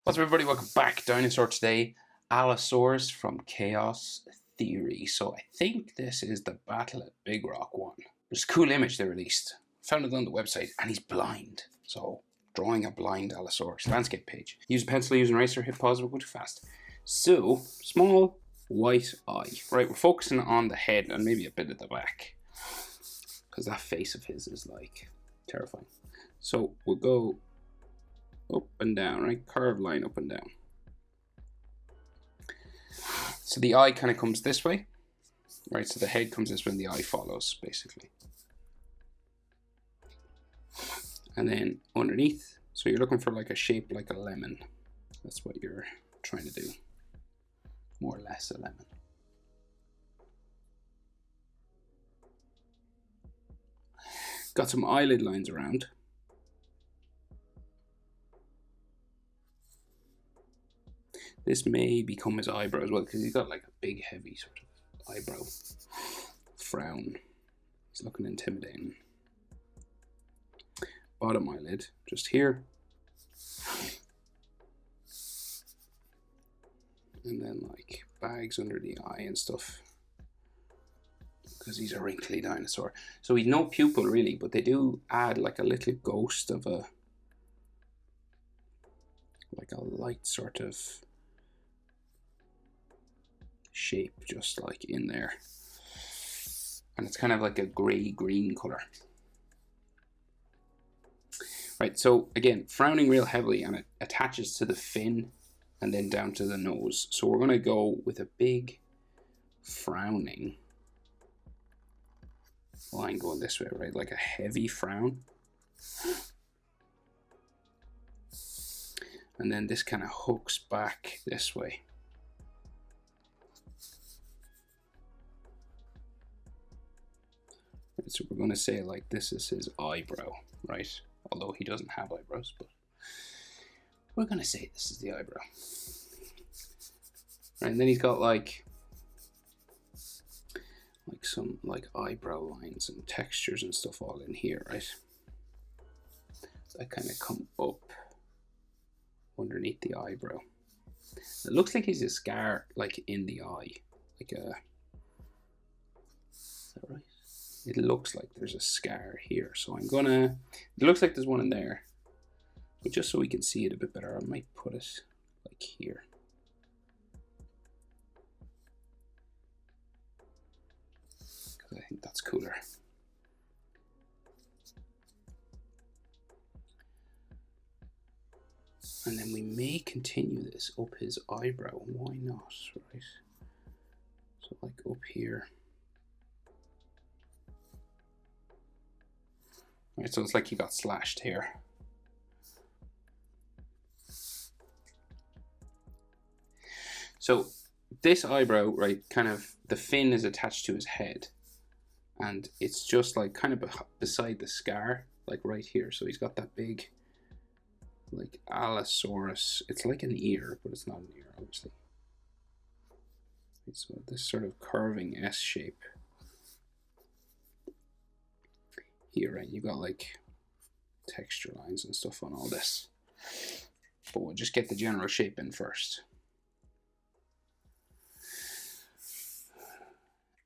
What's up, everybody? Welcome back. Dinosaur today. Allosaurus from Chaos Theory. So I think this is the Battle at Big Rock one. There's a cool image they released. Found it on the website, and he's blind. So drawing a blind Allosaurus. Landscape page. Use a pencil, use an eraser, hit pause, go too fast. So, small white eye. Right, we're focusing on the head and maybe a bit of the back. Because that face of his is like terrifying. So we'll go up and down, right? Curved line up and down. So the eye kind of comes this way, right? So the head comes this way and the eye follows, basically. And then underneath, so you're looking for like a shape like a lemon. That's what you're trying to do. More or less a lemon. Got some eyelid lines around. This may become his eyebrow as well, because he's got like a big, heavy sort of eyebrow frown. He's looking intimidating. Bottom eyelid, just here. And then like bags under the eye and stuff, because he's a wrinkly dinosaur. So he's no pupil really, but they do add like a little ghost of a, like a light sort of shape just like in there, and it's kind of like a gray-green color. Right, so again, frowning real heavily, and it attaches to the fin and then down to the nose. So we're going to go with a big frowning line going this way, right? Like a heavy frown. And then this kind of hooks back this way. So we're going to say like this is his eyebrow, right? Although he doesn't have eyebrows, but we're going to say this is the eyebrow. Right, and then he's got like some like eyebrow lines and textures and stuff all in here, right? That kind of come up underneath the eyebrow. It looks like he's a scar like in the eye, like a, is that right? It looks like there's a scar here, so I'm gonna, it looks like there's one in there, but just so we can see it a bit better, I might put it like here. Because I think that's cooler. And then we may continue this up his eyebrow, why not, right? So like up here. Right, so it's like he got slashed here. So this eyebrow, right, kind of the fin is attached to his head, and it's just like kind of beside the scar, like right here. So he's got that big, like Allosaurus. It's like an ear, but it's not an ear, obviously. So this sort of curving S shape here, right? You got like texture lines and stuff on all this, but we'll just get the general shape in first.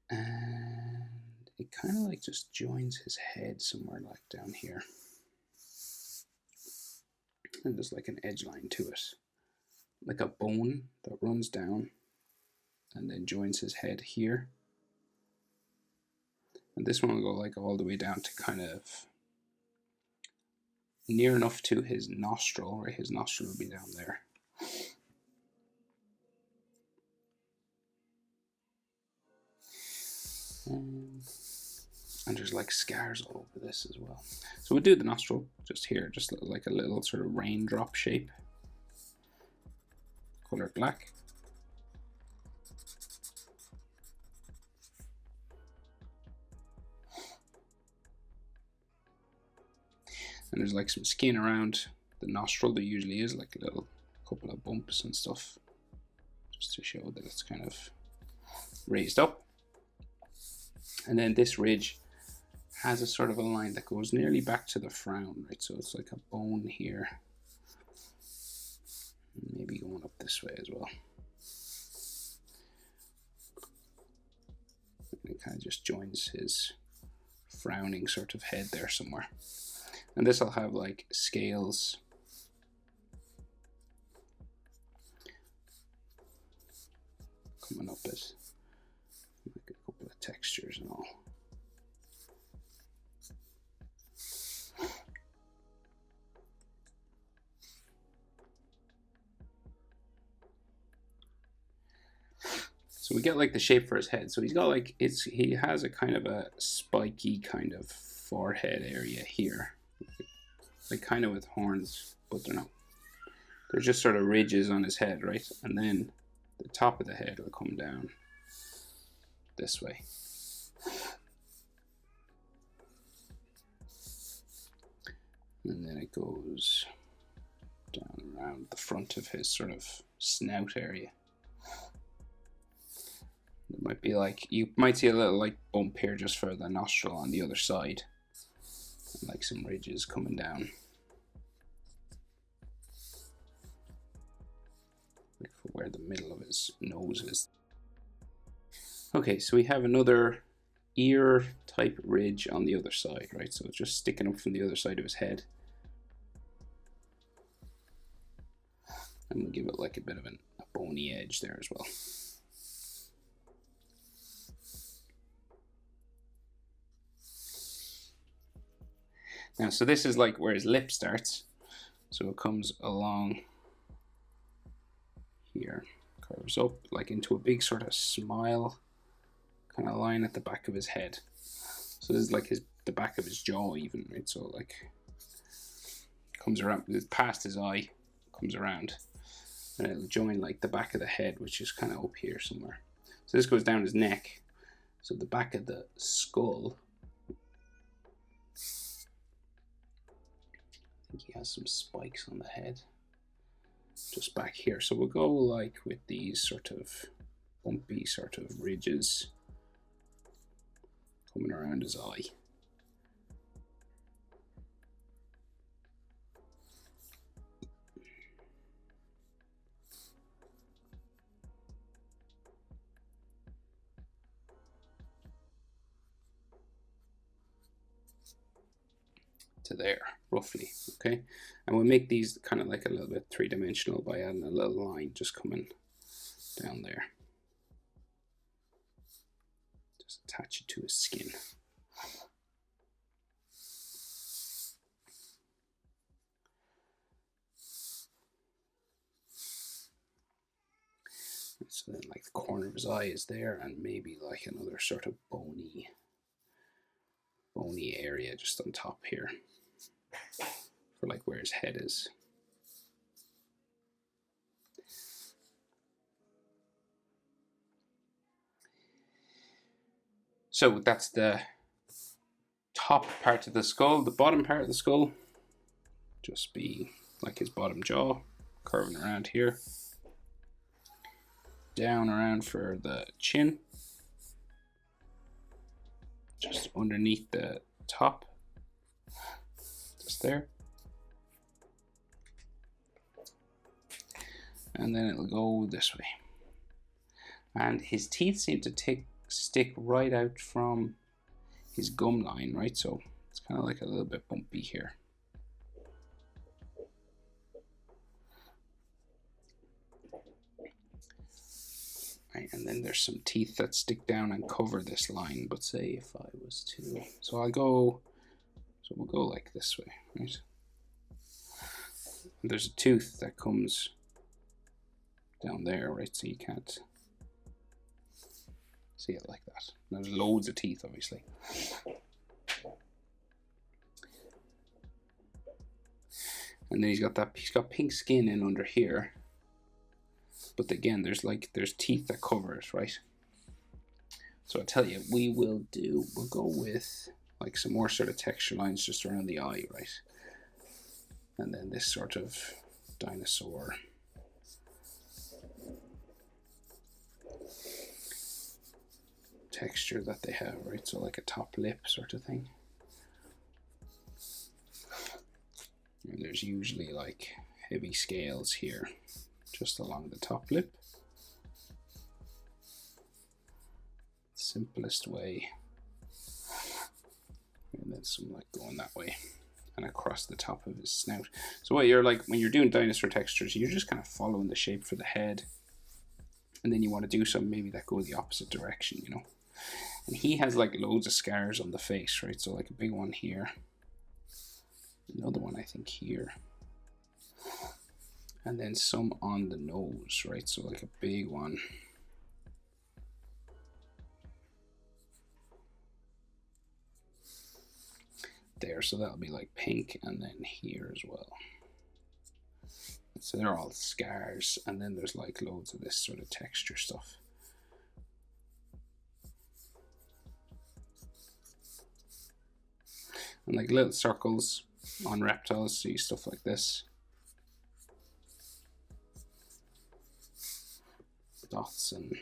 And it kind of like just joins his head somewhere like down here, and there's like an edge line to it, like a bone that runs down and then joins his head here. And this one will go like all the way down to kind of near enough to his nostril, right? His nostril will be down there. And there's like scars all over this as well. So we'll do the nostril just here, just like a little sort of raindrop shape. Color black. And there's like some skin around the nostril. There usually is like a little couple of bumps and stuff, just to show that it's kind of raised up. And then this ridge has a sort of a line that goes nearly back to the frown, right? So it's like a bone here, this way as well. And it kind of just joins his frowning sort of head there somewhere. And this will have like scales coming up as like a couple of textures and all. So we get like the shape for his head. So he's got like, he has a kind of a spiky kind of forehead area here. Like kind of with horns, but they're not. They're just sort of ridges on his head, right? And then the top of the head will come down this way. And then it goes down around the front of his sort of snout area. There might be like, you might see a little like bump here just for the nostril on the other side. And like some ridges coming down. Like for where the middle of his nose is. Okay, so we have another ear type ridge on the other side, right? So it's just sticking up from the other side of his head. And we'll give it like a bit of a bony edge there as well. Now, so this is like where his lip starts. So it comes along here, curves up like into a big sort of smile kind of line at the back of his head. So this is like the back of his jaw even, right? So like comes around past his eye, comes around, and it'll join like the back of the head, which is kind of up here somewhere. So this goes down his neck. So the back of the skull, I think he has some spikes on the head just back here. So we'll go like with these sort of bumpy sort of ridges coming around his eye. To there, roughly, okay? And we'll make these kind of like a little bit three-dimensional by adding a little line just coming down there. Just attach it to his skin. So then like the corner of his eye is there, and maybe like another sort of bony area just on top here for like where his head is. So that's the top part of the skull. The bottom part of the skull just be like his bottom jaw, curving around here, down around for the chin, just underneath the top, just there. And then it'll go this way. And his teeth seem to stick right out from his gum line, right? So it's kind of like a little bit bumpy here. Right, and then there's some teeth that stick down and cover this line. But say if I was to, so we'll go like this way, right? And there's a tooth that comes down there, right? So you can't see it like that. There's loads of teeth, obviously. And then he's got pink skin in under here. But again, there's teeth that cover it, right? So I tell you, we'll go with like some more sort of texture lines just around the eye, right? And then this sort of dinosaur texture that they have, right? So like a top lip sort of thing. And there's usually like heavy scales here just along the top lip. Simplest way. And then some like going that way and across the top of his snout. So what you're like when you're doing dinosaur textures, you're just kind of following the shape for the head, and then you want to do something maybe that go the opposite direction, you know. And he has like loads of scars on the face, right? So like a big one here, another one I think here, and then some on the nose, right? So like a big one there, so that'll be like pink, and then here as well. So they're all scars, and then there's like loads of this sort of texture stuff. And like little circles on reptiles, see stuff like this. Dots and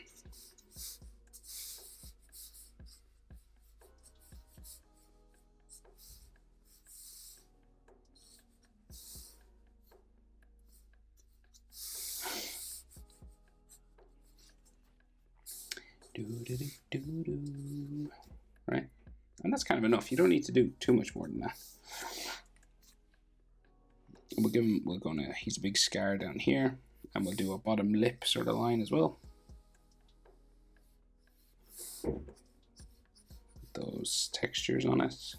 right, and that's kind of enough. You don't need to do too much more than that. We'll give him. He's a big scar down here, and we'll do a bottom lip sort of line as well. Those textures on it.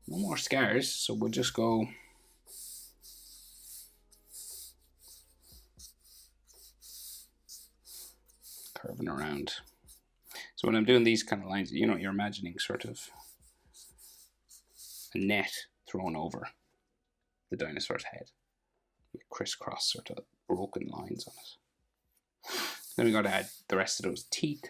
No more scars, so we'll just go curving around. So when I'm doing these kind of lines, you know, you're imagining sort of a net thrown over the dinosaur's head with crisscross sort of broken lines on it. Then we got to add the rest of those teeth.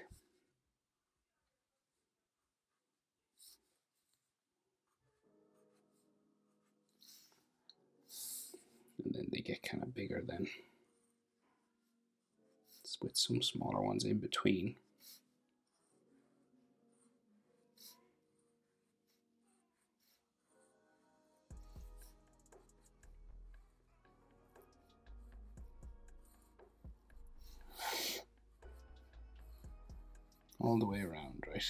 And then they get kind of bigger then, with some smaller ones in between. All the way around, right?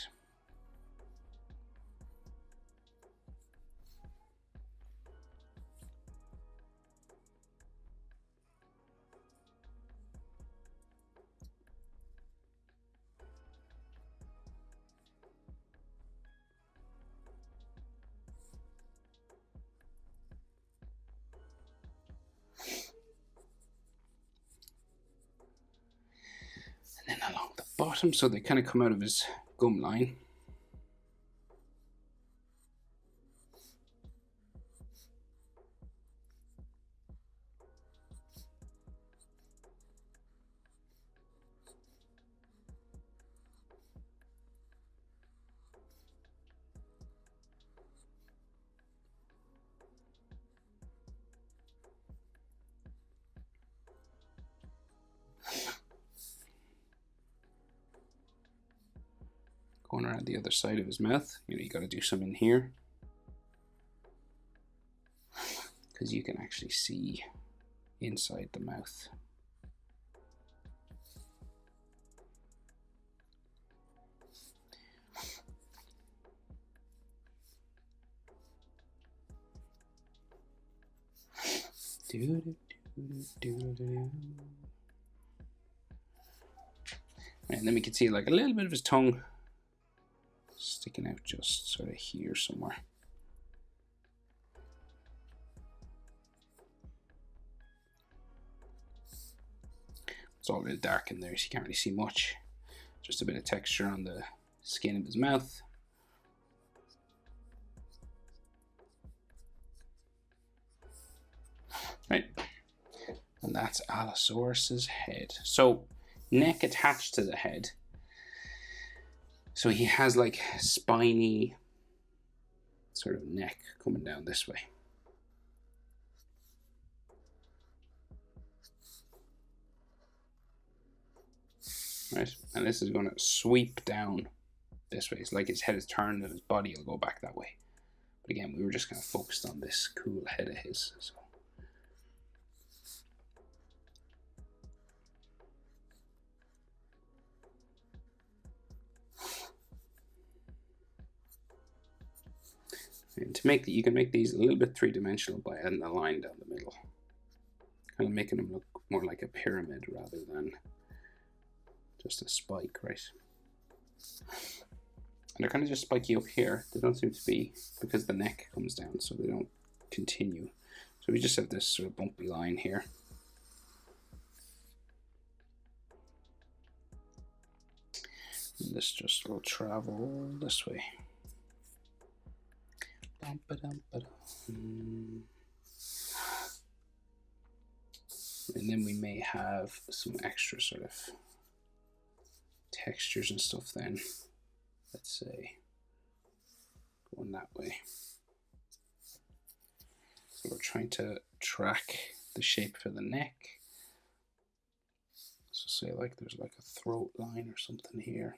And then along the bottom, so they kind of come out of his gum line. Going around the other side of his mouth, you know, you got to do some in here because you can actually see inside the mouth. And then we can see like a little bit of his tongue sticking out just sort of here somewhere. It's all a bit dark in there, so you can't really see much. Just a bit of texture on the skin of his mouth. Right, and that's Allosaurus's head. So neck attached to the head. So he has like spiny sort of neck coming down this way. Right, and this is going to sweep down this way. It's like his head is turned and his body will go back that way. But again, we were just kind of focused on this cool head of his. So. And to make you can make these a little bit three-dimensional by adding a line down the middle, kind of making them look more like a pyramid rather than just a spike, right? And they're kind of just spiky up here. They don't seem to be, because the neck comes down, so they don't continue. So we just have this sort of bumpy line here. And this just will travel this way. And then we may have some extra sort of textures and stuff then. Let's say going that way. So we're trying to track the shape for the neck. So say like there's like a throat line or something here.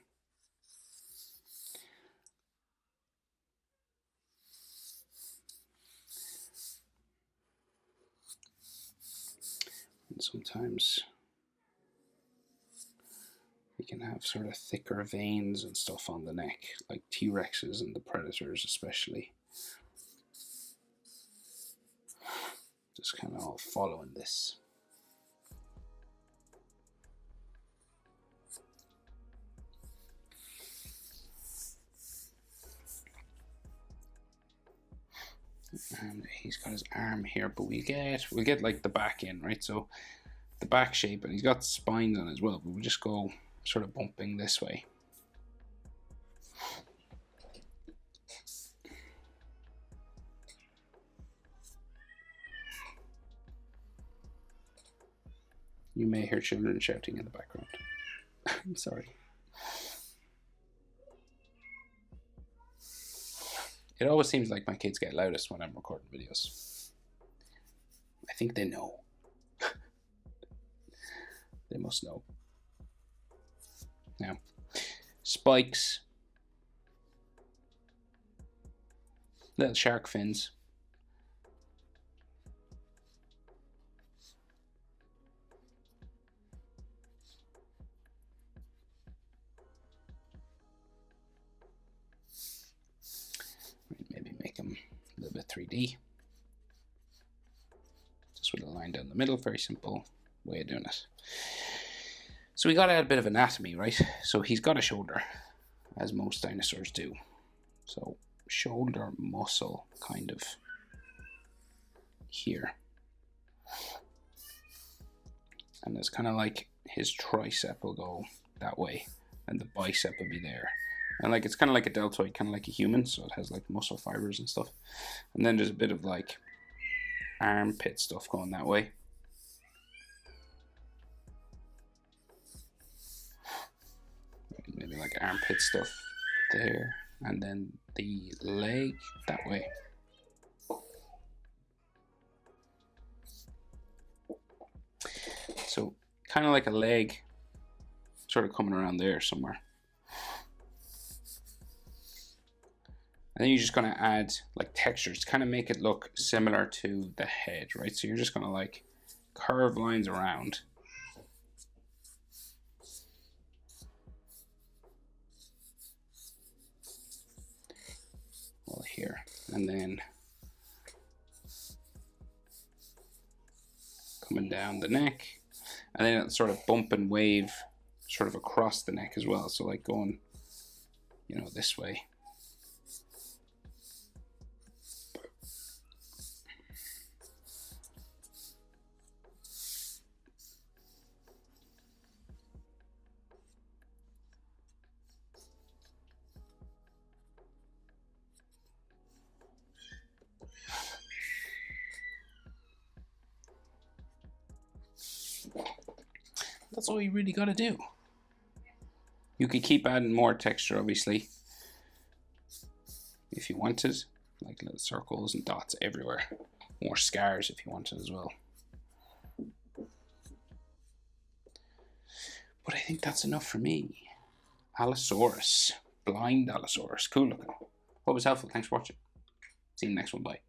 And sometimes we can have sort of thicker veins and stuff on the neck, like T-Rexes and the predators especially. Just kind of all following this. And he's got his arm here, but we'll get like the back in, right? So the back shape, and he's got spines on as well, but we'll just go sort of bumping this way. You may hear children shouting in the background. I'm sorry. It always seems like my kids get loudest when I'm recording videos. I think they know. They must know. Now, spikes. Little shark fins. Maybe make them a little bit 3D. Just with a line down the middle, very simple way of doing it. So we got to add a bit of anatomy, right? So he's got a shoulder, as most dinosaurs do. So shoulder muscle kind of here. And it's kind of like his tricep will go that way and the bicep will be there. And like it's kind of like a deltoid, kind of like a human, so it has like muscle fibers and stuff. And then there's a bit of like armpit stuff going that way. Maybe like armpit stuff there, and then the leg that way. So kind of like a leg sort of coming around there somewhere. And then you're just going to add like textures to kind of make it look similar to the head, right? So you're just going to like curve lines around. Well, here, and then coming down the neck, and then it's sort of bump and wave sort of across the neck as well. So like going, you know, this way. That's all you really got to do. You could keep adding more texture, obviously, if you wanted, like little circles and dots everywhere. More scars if you wanted as well. But I think that's enough for me. Allosaurus, blind Allosaurus, cool looking. Hope it was helpful. Thanks for watching. See you in the next one. Bye.